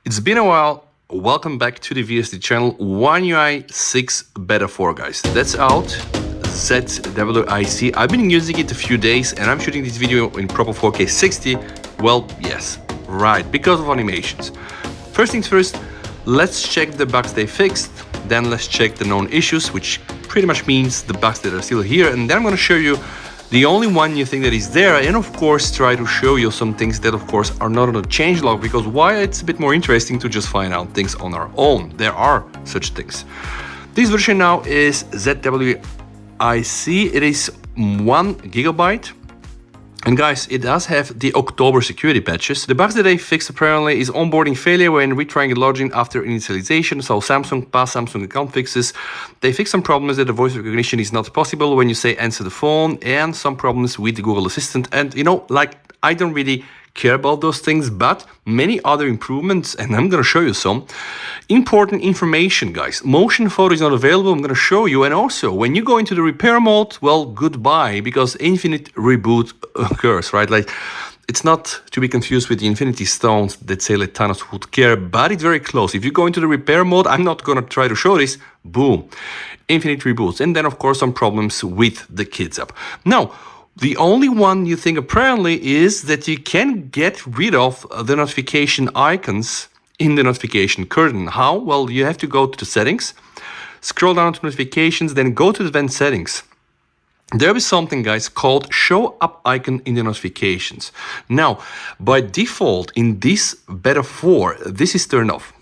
It's been a while. Welcome back to the VST channel. One UI 6 Beta 4, guys. That's out. ZWIC. I've been using it a few days and I'm shooting this video in proper 4K 60. Well, yes, right, because of animations. First things first, let's check the bugs they fixed. Then let's check the known issues, which pretty much means the bugs that are still here. And then I'm going to show you the only one new thing that is there, and of course try to show you some things that of course are not on the changelog, because why it's a bit more interesting to just find out things on our own. There are such things. This version now is ZWIC. It is 1 GB. And guys, it does have the October security patches. The bugs that they fixed apparently is onboarding failure when retrying the login after initialization. So Samsung past Samsung account fixes. They fixed some problems that the voice recognition is not possible when you say answer the phone, and some problems with the Google Assistant. And you know, like, I don't really care about those things, but many other improvements, and I'm gonna show you some. Important information, guys. Motion photo is not available. I'm gonna show you. And also, when you go into the repair mode, well, goodbye, because infinite reboot occurs, right? Like, it's not to be confused with the Infinity Stones that say let Thanos would care, but it's very close. If you go into the repair mode, I'm not gonna try to show this, boom, infinite reboots. And then of course some problems with the Kids app. Now, the only one you think apparently is that you can get rid of the notification icons in the notification curtain. How? Well, you have to go to the settings, scroll down to notifications, then go to the advanced settings. There is something, guys, called show up icon in the notifications. Now, by default in this beta 4, this is turned off.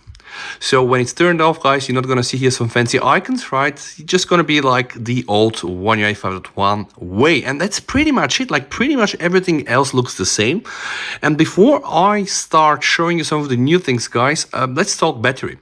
So when it's turned off, guys, you're not going to see here some fancy icons, right? It's just going to be like the old One UI 5.1 way. And that's pretty much it. Like, pretty much everything else looks the same. And before I start showing you some of the new things, guys, let's talk battery.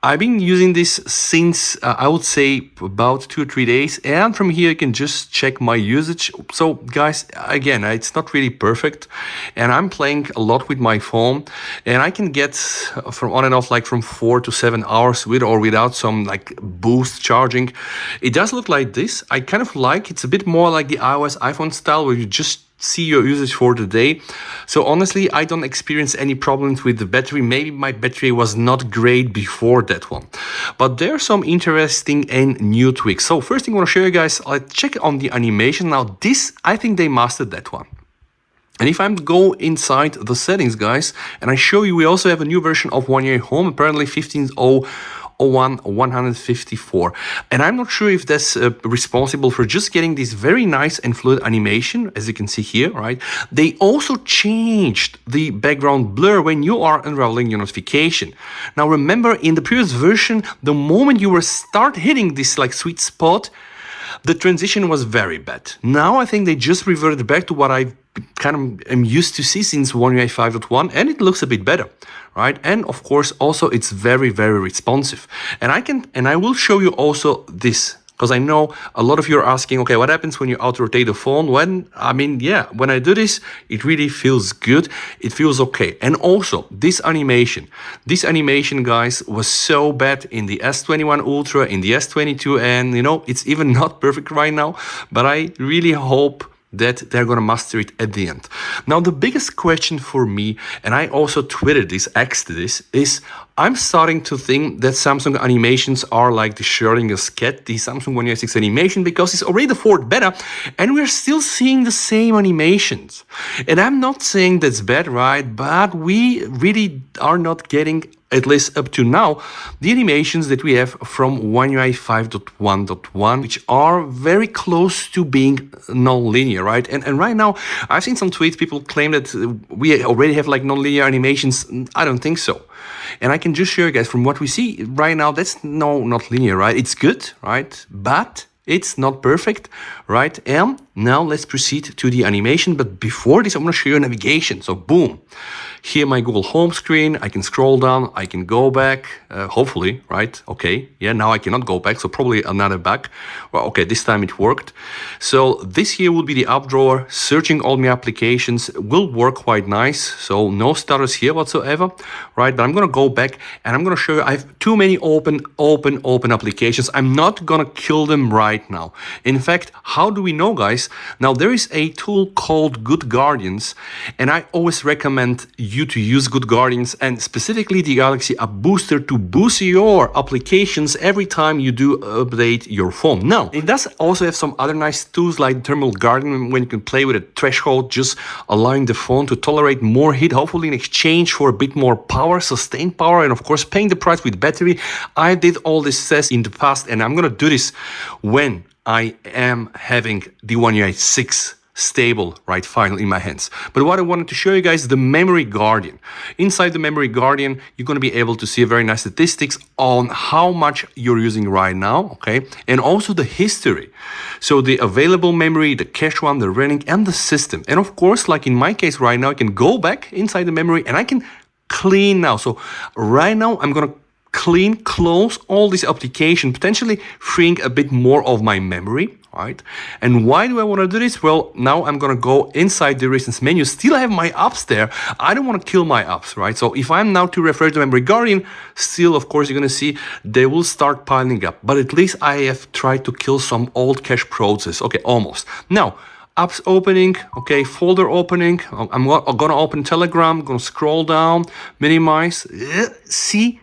I've been using this since, I would say, about 2 or 3 days. And from here, you can just check my usage. So, guys, again, it's not really perfect. And I'm playing a lot with my phone. And I can get from on and off, like from 4 to 7 hours with or without some like boost charging. It does look like this. I kind of like it's a bit more like the iOS iPhone style, where you just see your usage for the day. So honestly, I don't experience any problems with the battery. Maybe my battery was not great before that one, but there are some interesting and new tweaks. So first thing I want to show you guys, let's check on the animation. Now this, I think they mastered that one. And if I go inside the settings, guys, and I show you, we also have a new version of One UI Home, apparently 15.0.154. And I'm not sure if that's responsible for just getting this very nice and fluid animation, as you can see here, right? They also changed the background blur when you are unraveling your notification. Now, remember, in the previous version, the moment you were start hitting this like sweet spot, the transition was very bad. Now I think they just reverted back to what I kind of am used to see since One UI 5.1, and it looks a bit better, right? And of course, also it's very, very responsive. And I will show you also this, because I know a lot of you are asking, okay, what happens when you auto-rotate the phone? When I do this, it really feels good. It feels okay. And also, this animation, guys, was so bad in the S21 Ultra, in the S22, and you know, it's even not perfect right now, but I really hope that they're gonna master it at the end. Now, the biggest question for me, and I also tweeted this, X'd this, is I'm starting to think that Samsung animations are like the Schrödinger's cat, the Samsung One UI 6 animation, because it's already the 4th beta, and we're still seeing the same animations. And I'm not saying that's bad, right? But we really are not getting, at least up to now, the animations that we have from One UI 5.1.1, which are very close to being non-linear, right? And right now, I've seen some tweets, people claim that we already have like non-linear animations. I don't think so. And I can just show you guys from what we see right now, that's not linear, right? It's good, right? But it's not perfect, right? And now let's proceed to the animation. But before this, I'm going to show you navigation. So boom, here my Google home screen. I can scroll down, I can go back, hopefully, right? Okay, yeah, now I cannot go back, so probably another back. Well, okay, this time it worked. So this here will be the app drawer. Searching all my applications will work quite nice. So no stutters here whatsoever, right? But I'm going to go back and I'm going to show you, I have too many open applications. I'm not going to kill them right now. In fact, how do we know, guys, guys. Now there is a tool called Good Guardians, and I always recommend you to use Good Guardians and specifically the Galaxy App Booster to boost your applications every time you do update your phone. Now, it does also have some other nice tools like Thermal Guardian, when you can play with a threshold, just allowing the phone to tolerate more heat, hopefully in exchange for a bit more power, sustained power, and of course paying the price with battery. I did all this tests in the past, and I'm gonna do this when I am having the One UI 6 stable, right, final in my hands. But what I wanted to show you guys, the Memory Guardian. Inside the Memory Guardian, you're going to be able to see a very nice statistics on how much you're using right now, okay, and also the history. So the available memory, the cache one, the running, and the system. And of course, like in my case right now, I can go back inside the memory and I can clean now. So right now, I'm going to close all this application, potentially freeing a bit more of my memory, right? And why do I want to do this? Well, now I'm going to go inside the recent menu, still have my apps there. I don't want to kill my apps, right? So if I'm now to refer to Memory Guardian, still, of course, you're going to see they will start piling up. But at least I have tried to kill some old cache process. Okay, almost. Now, apps opening, okay, folder opening. I'm going to open Telegram, going to scroll down, minimize. See?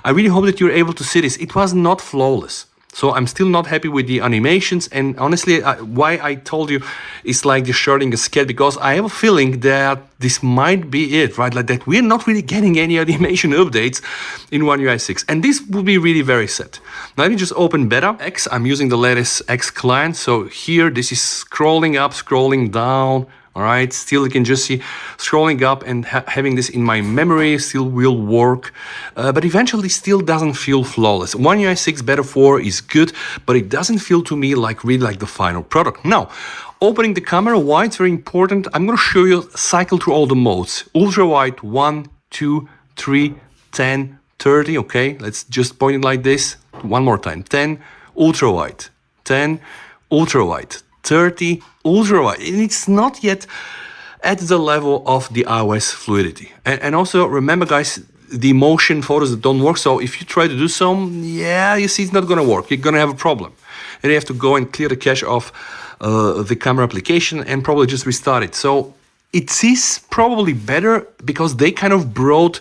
I really hope that you're able to see this. It was not flawless. So I'm still not happy with the animations. And honestly, why I told you it's like the sharding a scat, because I have a feeling that this might be it, right? Like that we're not really getting any animation updates in One UI 6. And this would be really very sad. Now let me just open Beta X. I'm using the latest X client. So here, this is scrolling up, scrolling down. All right, still you can just see scrolling up and having this in my memory still will work, but eventually still doesn't feel flawless. One UI 6 Beta 4 is good, but it doesn't feel to me like really like the final product. Now, opening the camera, why it's very important, I'm going to show you, cycle through all the modes. Ultra wide, 1, 2, 3, 10, 30, okay? Let's just point it like this. One more time, 10, ultra wide, 10, ultra wide, 30, ultra wide, and it's not yet at the level of the iOS fluidity. And also remember, guys, the motion photos that don't work. So if you try to do some, yeah, you see it's not going to work. You're going to have a problem, and you have to go and clear the cache of the camera application and probably just restart it. So it is probably better because they kind of brought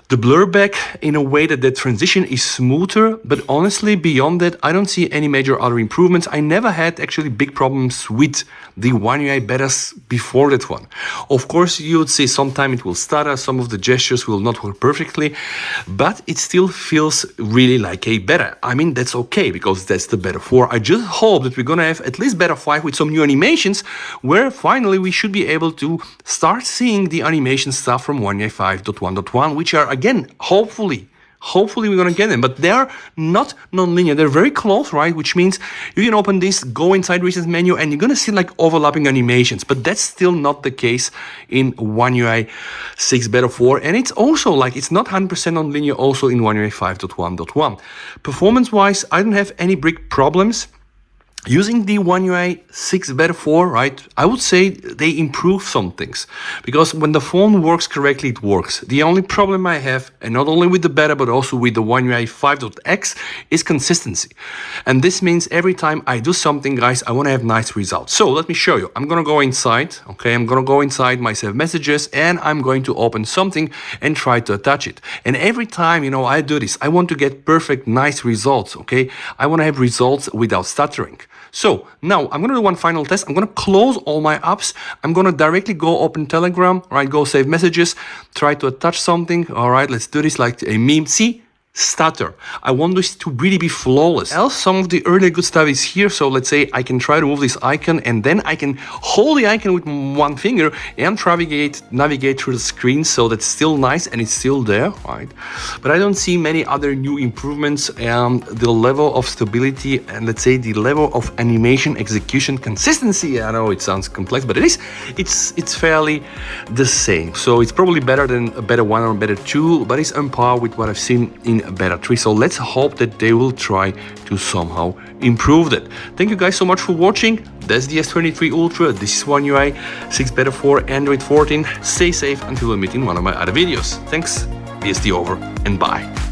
the blur back in a way that the transition is smoother, but honestly, beyond that, I don't see any major other improvements. I never had actually big problems with the One UI betas before that one. Of course, you would say sometime it will stutter, some of the gestures will not work perfectly, but it still feels really like a beta. I mean, that's okay, because that's the Beta 4. I just hope that we're gonna have at least Beta 5 with some new animations, where finally we should be able to start seeing the animation stuff from One UI 5.1.1, which are, again, hopefully we're gonna get them, but they are not non-linear. They're very close, right? Which means you can open this, go inside recent menu, and you're gonna see like overlapping animations, but that's still not the case in One UI 6 Beta 4. And it's also like, it's not 100% non-linear also in One UI 5.1.1. Performance-wise, I don't have any big problems. Using the One UI 6 Beta 4, right, I would say they improve some things, because when the phone works correctly, it works. The only problem I have, and not only with the beta, but also with the One UI 5.x, is consistency. And this means every time I do something, guys, I want to have nice results. So let me show you. I'm going to go inside, okay, I'm going to go inside my saved messages, and I'm going to open something and try to attach it. And every time, you know, I do this, I want to get perfect, nice results, okay? I want to have results without stuttering. So now I'm going to do one final test. I'm going to close all my apps. I'm going to directly go open Telegram, right? Go save messages, try to attach something. All right, let's do this like a meme. See? Stutter. I want this to really be flawless. Else, some of the early good stuff is here. So let's say I can try to move this icon, and then I can hold the icon with one finger and navigate through the screen. So that's still nice and it's still there, right? But I don't see many other new improvements, and the level of stability and let's say the level of animation execution consistency. I know it sounds complex, but it's fairly the same. So it's probably better than a Beta 1 or Beta 2, but it's on par with what I've seen in Beta 3. So let's hope that they will try to somehow improve that. Thank you guys so much for watching. That's the S23 Ultra. This is One UI 6 Beta 4 Android 14. Stay safe until we meet in one of my other videos. Thanks, BSD over, and bye.